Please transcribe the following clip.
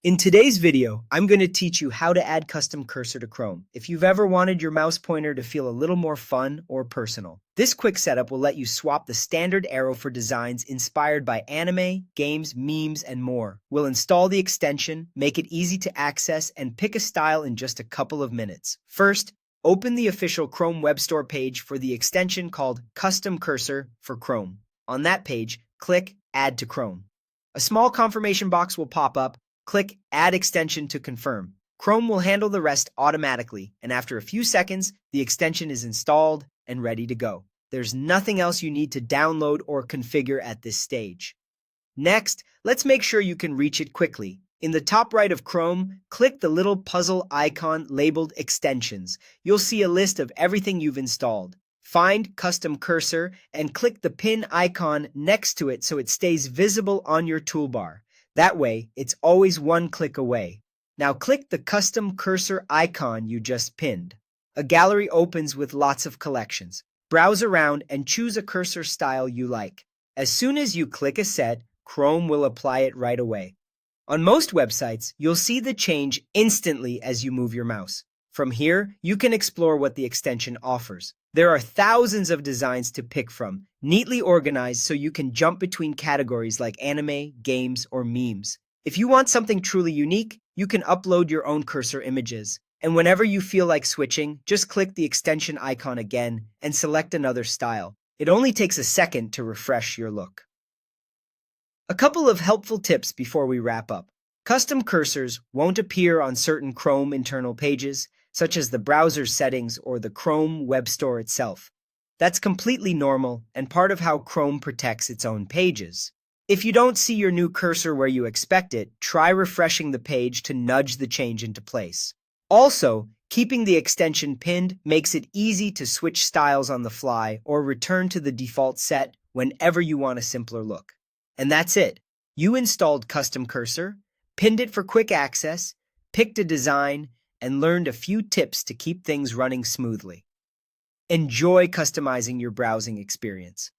In today's video, I'm going to teach you how to add custom cursor to Chrome if you've ever wanted your mouse pointer to feel a little more fun or personal. This quick setup will let you swap the standard arrow for designs inspired by anime, games, memes, and more. We'll install the extension, make it easy to access, and pick a style in just a couple of minutes. First, open the official Chrome Web Store page for the extension called Custom Cursor for Chrome. On that page, click Add to Chrome. A small confirmation box will pop up. Click Add Extension to confirm. Chrome will handle the rest automatically, and after a few seconds, the extension is installed and ready to go. There's nothing else you need to download or configure at this stage. Next, let's make sure you can reach it quickly. In the top right of Chrome, click the little puzzle icon labeled Extensions. You'll see a list of everything you've installed. Find Custom Cursor and click the pin icon next to it so it stays visible on your toolbar. That way, it's always one click away. Now click the custom cursor icon you just pinned. A gallery opens with lots of collections. Browse around and choose a cursor style you like. As soon as you click a set, Chrome will apply it right away. On most websites, you'll see the change instantly as you move your mouse. From here, you can explore what the extension offers. There are thousands of designs to pick from, neatly organized so you can jump between categories like anime, games, or memes. If you want something truly unique, you can upload your own cursor images. And whenever you feel like switching, just click the extension icon again and select another style. It only takes a second to refresh your look. A couple of helpful tips before we wrap up. Custom cursors won't appear on certain Chrome internal pages, such as the browser settings or the Chrome Web Store itself. That's completely normal and part of how Chrome protects its own pages. If you don't see your new cursor where you expect it, try refreshing the page to nudge the change into place. Also, keeping the extension pinned makes it easy to switch styles on the fly or return to the default set whenever you want a simpler look. And that's it. You installed Custom Cursor, pinned it for quick access, picked a design, and learned a few tips to keep things running smoothly. Enjoy customizing your browsing experience.